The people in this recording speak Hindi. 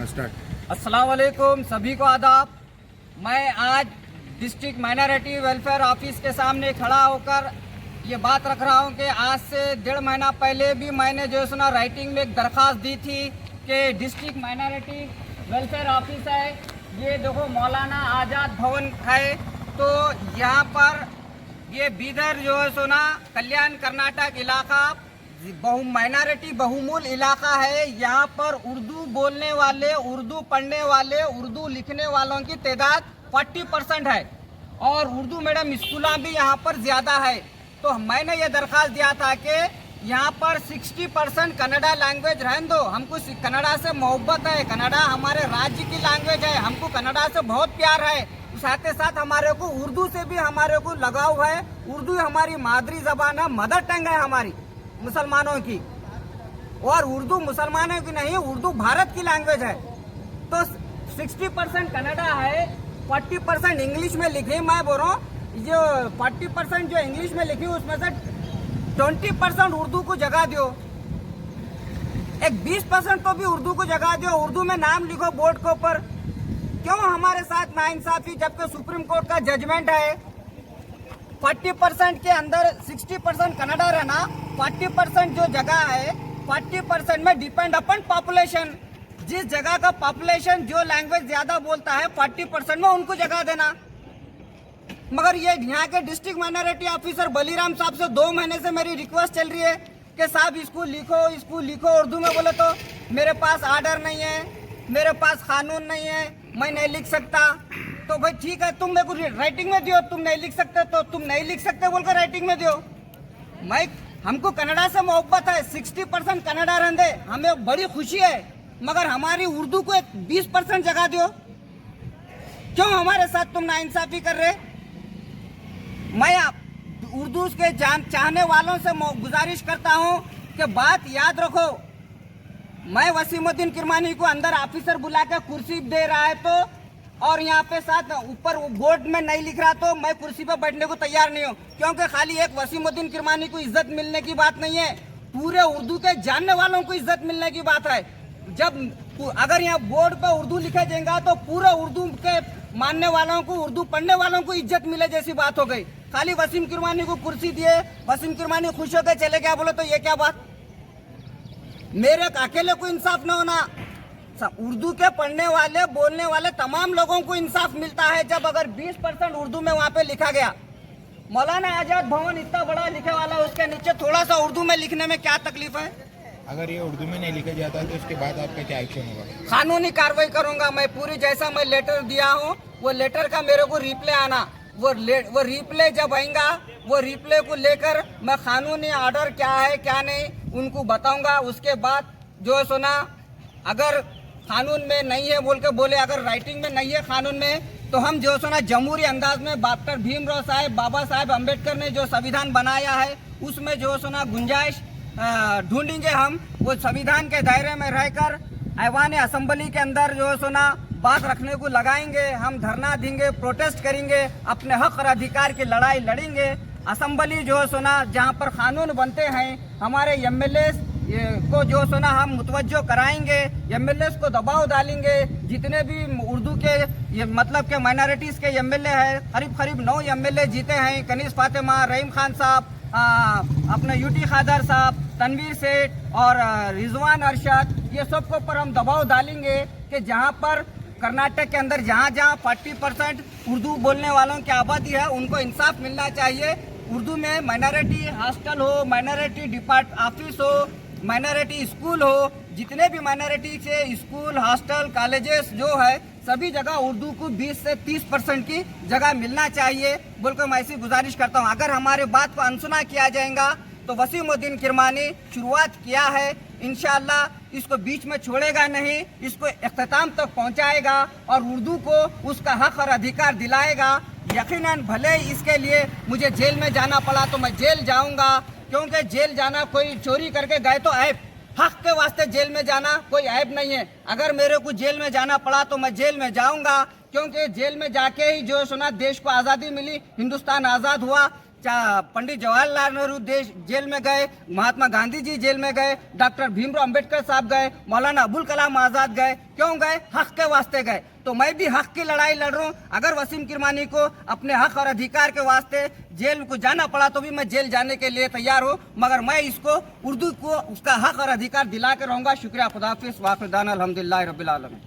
स्टार्ट। अस्सलाम वालेकुम, सभी को आदाब। मैं आज डिस्ट्रिक्ट माइनॉरिटी वेलफेयर ऑफिस के सामने खड़ा होकर ये बात रख रहा हूँ कि आज से 1.5 महीना पहले भी मैंने जो है सुना राइटिंग में एक दरख्वास्त दी थी कि डिस्ट्रिक्ट माइनॉरिटी वेलफेयर ऑफिस है, ये देखो मौलाना आज़ाद भवन है, तो यहाँ पर ये बीदर जो है सुना कल्याण कर्नाटक इलाका माइनॉरिटी बहुमूल इलाका है। यहाँ पर उर्दू बोलने वाले, उर्दू पढ़ने वाले, उर्दू लिखने वालों की तादाद 40% है और उर्दू मीडियम स्कूल भी यहाँ पर ज़्यादा है। तो मैंने ये दरख्वास्त दिया था कि यहाँ पर 60% कन्नड़ा लैंग्वेज रहने दो। हमको कन्नड़ा से मोहब्बत है, कन्नड़ा हमारे राज्य की लैंग्वेज है, हमको कन्नड़ा से बहुत प्यार है। साथ ही साथ हमारे को उर्दू से भी हमारे को लगाव है। उर्दू हमारी मादरी जबान है, मदर टंग है हमारी मुसलमानों की, और उर्दू मुसलमानों की नहीं, उर्दू भारत की लैंग्वेज है। तो 60% कन्नड़ा है, 40% इंग्लिश में लिखी। मैं बोल रहा हूँ जो 40% जो इंग्लिश में लिखी उसमें से 20% उर्दू को जगह दो, एक 20% तो भी उर्दू को जगह दो, उर्दू में नाम लिखो बोर्ड के ऊपर। क्यों हमारे साथ नाइंसाफी, जबकि सुप्रीम कोर्ट का जजमेंट है 40% के अंदर 60% कन्नड़ा रहना, 40% जो जगह है 40% में डिपेंड अपन पॉपुलेशन, जिस जगह का पॉपुलेशन जो लैंग्वेज ज्यादा बोलता है 40% में उनको जगह देना। मगर ये यहाँ के डिस्ट्रिक्ट माइनॉरिटी ऑफिसर बलीराम साहब से 2 महीने से मेरी रिक्वेस्ट चल रही है कि साहब इसको लिखो उर्दू में। बोले तो मेरे पास आर्डर नहीं है, मेरे पास कानून नहीं है, मैं नहीं लिख सकता। तो भाई ठीक है, तुम मेरे को राइटिंग में दियो, तुम नहीं लिख सकते तो तुम नहीं लिख सकते बोलकर राइटिंग में दियो। मैं हमको कन्नड़ा से मोहब्बत है, 60% कन्नड़ा रहने, हमें बड़ी खुशी है, मगर हमारी उर्दू को एक 20% जगह दो। क्यों हमारे साथ तुम नाइंसाफी कर रहे? मैं उर्दू के चाहने वालों से गुजारिश करता हूं कि बात याद रखो। मैं वसीमुद्दीन किरमानी को अंदर ऑफिसर बुला के कुर्सी दे रहा है तो, और यहाँ पे साथ ऊपर बोर्ड में नहीं लिख रहा तो मैं कुर्सी पे बैठने को तैयार नहीं हूँ, क्योंकि खाली एक वसीमुद्दीन किरमानी को इज्जत मिलने की बात नहीं है, पूरे उर्दू के जानने वालों को इज्जत मिलने की बात है। जब अगर यहाँ बोर्ड पे उर्दू लिखा जाएगा तो पूरे उर्दू के मानने वालों को, उर्दू पढ़ने वालों को इज्जत मिले जैसी बात हो गई। खाली वसीम किरमानी को कुर्सी दिए, वसीम किरमानी खुश होकर चले गया, बोले तो ये क्या बात? मेरे अकेले को इंसाफ न होना, उर्दू के पढ़ने वाले, बोलने वाले तमाम लोगों को इंसाफ मिलता है जब अगर 20% उर्दू में वहाँ पे लिखा गया। मौलाना आजाद भवन इतना बड़ा लिखे वाला, उसके नीचे थोड़ा सा उर्दू में लिखने में क्या तकलीफ है? अगर ये उर्दू में नहीं लिखा जाता तो उसके बाद आपका क्या एक्शन होगा? कानूनी कार्रवाई करूंगा मैं पूरी। जैसा मैं लेटर दिया हूँ वो लेटर का मेरे को रिप्लाई आना, वो रिप्लाई जब आएगा वो रिप्लाई को लेकर मैं कानूनी ऑर्डर क्या है क्या नहीं उनको बताऊंगा। उसके बाद जो सुना अगर कानून में नहीं है बोल के बोले, अगर राइटिंग में नहीं है कानून में, तो हम जो सुना जमहूरी अंदाज में डॉक्टर भीमराव साहब, बाबा साहब अम्बेडकर ने जो संविधान बनाया है उसमें जो सुना गुंजाइश ढूंढेंगे। हम वो संविधान के दायरे में रहकर ऐवान असेंबली के अंदर जो सुना बात रखने को लगाएंगे, हम धरना देंगे, प्रोटेस्ट करेंगे, अपने हक और अधिकार की लड़ाई लड़ेंगे। असेंबली जो सुना जहाँ पर कानून बनते हैं, हमारे एमएलए को जो सुना हम मुतवज्जो कराएंगे, एमएलए को दबाव डालेंगे। जितने भी उर्दू के ये मतलब के माइनॉरिटीज के एमएलए हैं, करीब 9 एमएलए जीते हैं, कनीज फातिमा, रहीम खान साहब, अपने यूटी खादर साहब, तनवीर सेठ और रिजवान अरशद, ये सबके ऊपर हम दबाव डालेंगे कि जहाँ पर कर्नाटक के अंदर जहाँ 40% उर्दू बोलने वालों की आबादी है उनको इंसाफ मिलना चाहिए। उर्दू में माइनॉरिटी हॉस्टल हो, माइनॉरिटी डिपार्ट ऑफिस हो, माइनॉरिटी स्कूल हो, जितने भी माइनॉरिटी से स्कूल, हॉस्टल, कॉलेजेस जो है सभी जगह उर्दू को 20 से 30% की जगह मिलना चाहिए बोलकर मैं ऐसी गुजारिश करता हूँ। अगर हमारे बात को अनसुना किया जाएगा तो वसीमुद्दीन किरमानी शुरुआत किया है, इंशाअल्लाह इसको बीच में छोड़ेगा नहीं, इसको इख्तिताम तक पहुंचाएगा और उर्दू को उसका हक और अधिकार दिलाएगा। यकीनन भले इसके लिए मुझे जेल में जाना पड़ा तो मैं जेल जाऊंगा, क्योंकि जेल जाना कोई चोरी करके गए तो ऐब, हक के वास्ते जेल में जाना कोई ऐब नहीं है। अगर मेरे को जेल में जाना पड़ा तो मैं जेल में जाऊंगा, क्योंकि जेल में जाके ही जो सुना देश को आज़ादी मिली, हिंदुस्तान आज़ाद हुआ। पंडित जवाहरलाल नेहरू देश जेल में गए, महात्मा गांधी जी जेल में गए, डॉक्टर भीमराव अंबेडकर साहब गए, मौलाना अबुल कलाम आजाद गए। क्यों गए? हक के वास्ते गए। तो मैं भी हक की लड़ाई लड़ रहा हूँ। अगर वसीम किरमानी को अपने हक और अधिकार के वास्ते जेल को जाना पड़ा तो भी मैं जेल जाने के लिए तैयार हूँ, मगर मैं इसको उर्दू को उसका हक और अधिकार दिला के रहूँगा। शुक्रिया, खुदा हाफिज़, वाक़िदान अल्हम्दुलिल्लाह रब्बिल आलमीन।